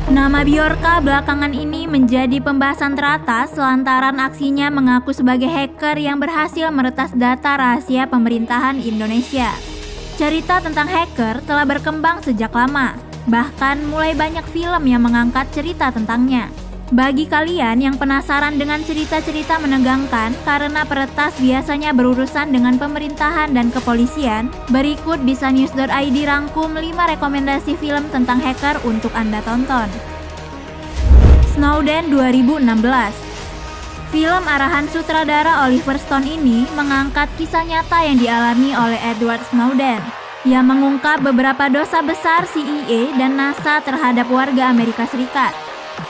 Nama Bjorka belakangan ini menjadi pembahasan teratas lantaran aksinya mengaku sebagai hacker yang berhasil meretas data rahasia pemerintahan Indonesia. Cerita tentang hacker telah berkembang sejak lama, bahkan mulai banyak film yang mengangkat cerita tentangnya. Bagi kalian yang penasaran dengan cerita-cerita menegangkan karena peretas biasanya berurusan dengan pemerintahan dan kepolisian, berikut bisa news.id rangkum 5 rekomendasi film tentang hacker untuk Anda tonton. Snowden 2016. Film arahan sutradara Oliver Stone ini mengangkat kisah nyata yang dialami oleh Edward Snowden, yang mengungkap beberapa dosa besar CIA dan NASA terhadap warga Amerika Serikat.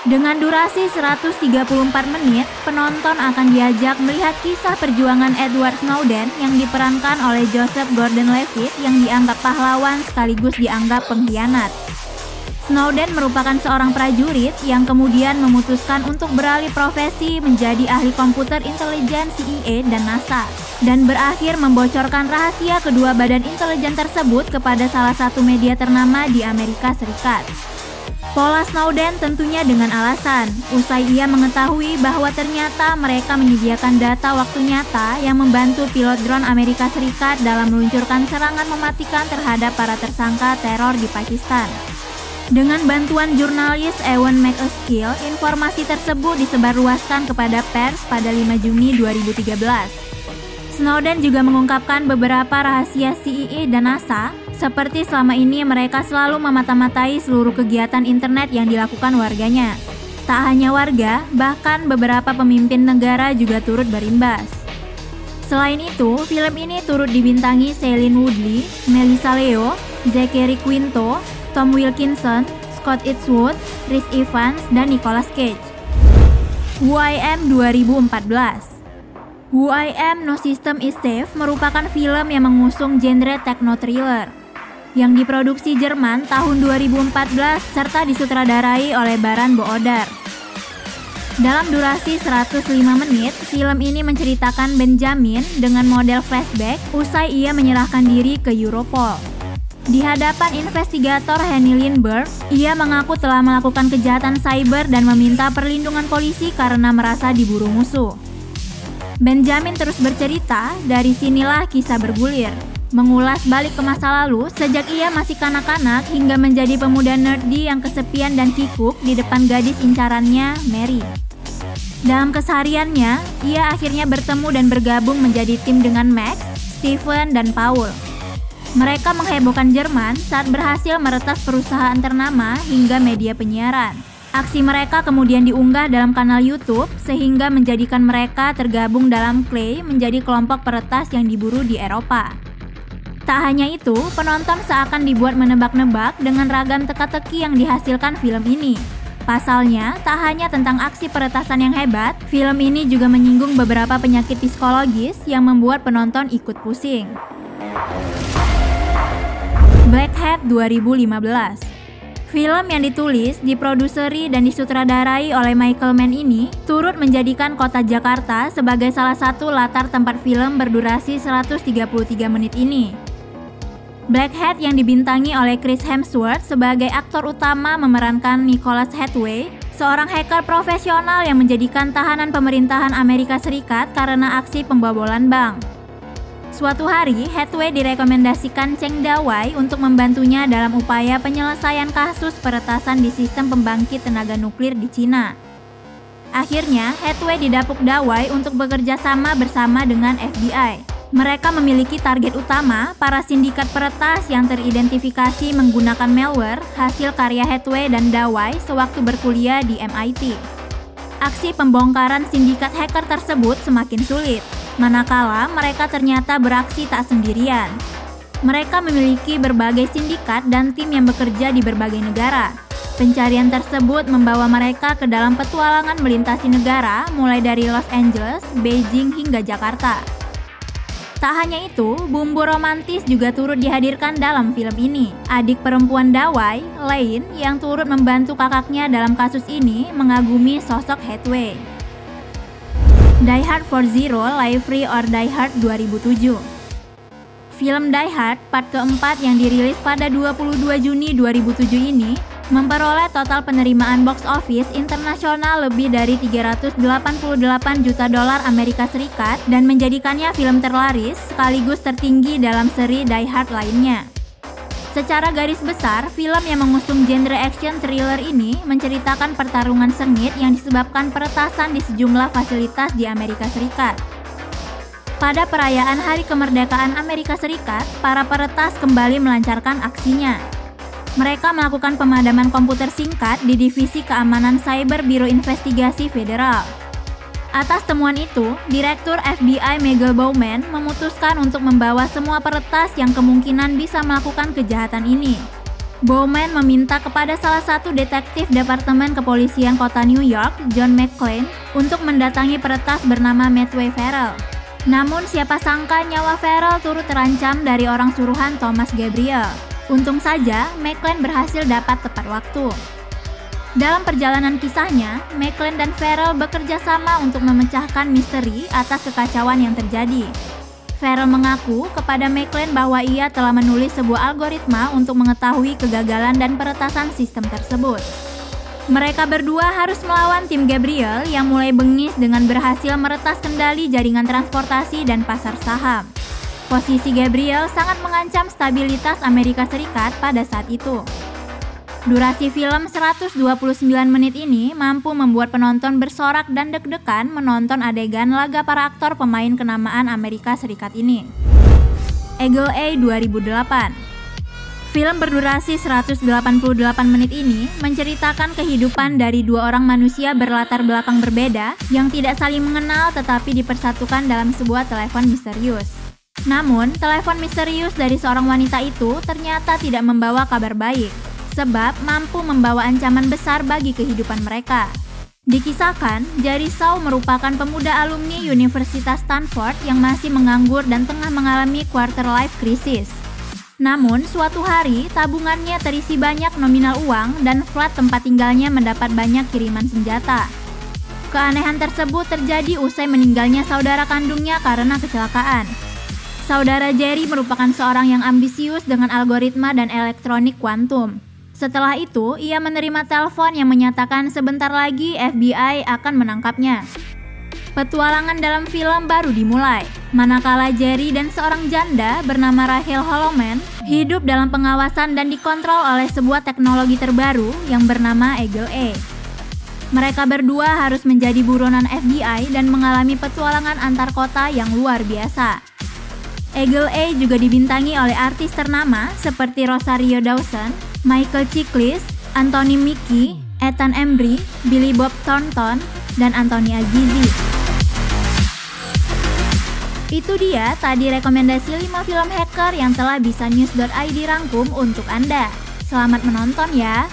Dengan durasi 134 menit, penonton akan diajak melihat kisah perjuangan Edward Snowden yang diperankan oleh Joseph Gordon-Levitt yang dianggap pahlawan sekaligus dianggap pengkhianat. Snowden merupakan seorang prajurit yang kemudian memutuskan untuk beralih profesi menjadi ahli komputer intelijen CIA dan NASA, dan berakhir membocorkan rahasia kedua badan intelijen tersebut kepada salah satu media ternama di Amerika Serikat. Pola Snowden tentunya dengan alasan, usai ia mengetahui bahwa ternyata mereka menyediakan data waktu nyata yang membantu pilot drone Amerika Serikat dalam meluncurkan serangan mematikan terhadap para tersangka teror di Pakistan. Dengan bantuan jurnalis Ewan McEskill, informasi tersebut disebarluaskan kepada pers pada 5 Juni 2013. Snowden juga mengungkapkan beberapa rahasia CIA dan NASA, seperti selama ini mereka selalu memata-matai seluruh kegiatan internet yang dilakukan warganya. Tak hanya warga, bahkan beberapa pemimpin negara juga turut berimbas. Selain itu, film ini turut dibintangi Shailene Woodley, Melissa Leo, Zachary Quinto, Tom Wilkinson, Scott Eastwood, Chris Evans, dan Nicolas Cage. Who I Am 2014. Who I Am No System Is Safe merupakan film yang mengusung genre techno-thriller yang diproduksi Jerman tahun 2014 serta disutradarai oleh Baran Boodar. Dalam durasi 105 menit, film ini menceritakan Benjamin dengan model flashback usai ia menyerahkan diri ke Europol. Di hadapan investigator Henny Lindbergh, ia mengaku telah melakukan kejahatan cyber dan meminta perlindungan polisi karena merasa diburu musuh. Benjamin terus bercerita, dari sinilah kisah bergulir, mengulas balik ke masa lalu sejak ia masih kanak-kanak hingga menjadi pemuda nerdy yang kesepian dan kikuk di depan gadis incarannya, Mary. Dalam kesehariannya, ia akhirnya bertemu dan bergabung menjadi tim dengan Max, Steven, dan Paul. Mereka menghebohkan Jerman saat berhasil meretas perusahaan ternama hingga media penyiaran. Aksi mereka kemudian diunggah dalam kanal YouTube sehingga menjadikan mereka tergabung dalam Clay menjadi kelompok peretas yang diburu di Eropa. Tak hanya itu, penonton seakan dibuat menebak-nebak dengan ragam teka-teki yang dihasilkan film ini. Pasalnya, tak hanya tentang aksi peretasan yang hebat, film ini juga menyinggung beberapa penyakit psikologis yang membuat penonton ikut pusing. Black Hat 2015. Film yang ditulis, diproduseri, dan disutradarai oleh Michael Mann ini turut menjadikan kota Jakarta sebagai salah satu latar tempat film berdurasi 133 menit ini. Black Hat yang dibintangi oleh Chris Hemsworth sebagai aktor utama memerankan Nicholas Hathaway, seorang hacker profesional yang menjadikan tahanan pemerintahan Amerika Serikat karena aksi pembobolan bank. Suatu hari, Hathaway direkomendasikan Cheng Da-wai untuk membantunya dalam upaya penyelesaian kasus peretasan di sistem pembangkit tenaga nuklir di Cina. Akhirnya, Hathaway didapuk Da-wai untuk bekerja sama bersama dengan FBI. Mereka memiliki target utama, para sindikat peretas yang teridentifikasi menggunakan malware hasil karya Hathaway dan Da-wai sewaktu berkuliah di MIT. Aksi pembongkaran sindikat hacker tersebut semakin sulit, manakala mereka ternyata beraksi tak sendirian. Mereka memiliki berbagai sindikat dan tim yang bekerja di berbagai negara. Pencarian tersebut membawa mereka ke dalam petualangan melintasi negara mulai dari Los Angeles, Beijing, hingga Jakarta. Tak hanya itu, bumbu romantis juga turut dihadirkan dalam film ini. Adik perempuan Da-wai, Lane, yang turut membantu kakaknya dalam kasus ini, mengagumi sosok Hathaway. Die Hard 4.0 Live Free or Die Hard 2007. Film Die Hard part keempat yang dirilis pada 22 Juni 2007 ini memperoleh total penerimaan box office internasional lebih dari 388 juta dolar Amerika Serikat dan menjadikannya film terlaris sekaligus tertinggi dalam seri Die Hard lainnya. Secara garis besar, film yang mengusung genre action thriller ini menceritakan pertarungan sengit yang disebabkan peretasan di sejumlah fasilitas di Amerika Serikat. Pada perayaan Hari Kemerdekaan Amerika Serikat, para peretas kembali melancarkan aksinya. Mereka melakukan pemadaman komputer singkat di Divisi Keamanan Cyber Biro Investigasi Federal. Atas temuan itu, Direktur FBI Michael Bowman memutuskan untuk membawa semua peretas yang kemungkinan bisa melakukan kejahatan ini. Bowman meminta kepada salah satu detektif Departemen Kepolisian Kota New York, John McClane, untuk mendatangi peretas bernama Matthew Farrell. Namun siapa sangka nyawa Farrell turut terancam dari orang suruhan Thomas Gabriel. Untung saja, McClane berhasil dapat tepat waktu. Dalam perjalanan kisahnya, McClane dan Farrell bekerja sama untuk memecahkan misteri atas kekacauan yang terjadi. Farrell mengaku kepada McClane bahwa ia telah menulis sebuah algoritma untuk mengetahui kegagalan dan peretasan sistem tersebut. Mereka berdua harus melawan tim Gabriel yang mulai bengis dengan berhasil meretas kendali jaringan transportasi dan pasar saham. Posisi Gabriel sangat mengancam stabilitas Amerika Serikat pada saat itu. Durasi film 129 menit ini mampu membuat penonton bersorak dan deg-degan menonton adegan laga para aktor pemain kenamaan Amerika Serikat ini. Eagle Eye 2008. Film berdurasi 188 menit ini menceritakan kehidupan dari dua orang manusia berlatar belakang berbeda yang tidak saling mengenal tetapi dipersatukan dalam sebuah telepon misterius. Namun, telepon misterius dari seorang wanita itu ternyata tidak membawa kabar baik, sebab mampu membawa ancaman besar bagi kehidupan mereka. Dikisahkan, Jerry Shaw merupakan pemuda alumni Universitas Stanford yang masih menganggur dan tengah mengalami quarter life crisis. Namun, suatu hari tabungannya terisi banyak nominal uang dan flat tempat tinggalnya mendapat banyak kiriman senjata. Keanehan tersebut terjadi usai meninggalnya saudara kandungnya karena kecelakaan. Saudara Jerry merupakan seorang yang ambisius dengan algoritma dan elektronik kuantum. Setelah itu, ia menerima telepon yang menyatakan sebentar lagi FBI akan menangkapnya. Petualangan dalam film baru dimulai, manakala Jerry dan seorang janda bernama Rachel Holloman hidup dalam pengawasan dan dikontrol oleh sebuah teknologi terbaru yang bernama Eagle Eye. Mereka berdua harus menjadi buronan FBI dan mengalami petualangan antar kota yang luar biasa. Eagle Eye juga dibintangi oleh artis ternama seperti Rosario Dawson, Michael Chiklis, Anthony Mackie, Ethan Embry, Billy Bob Thornton, dan Anthony Azizi. Itu dia tadi rekomendasi 5 film hacker yang telah bisa news.id rangkum untuk Anda. Selamat menonton ya!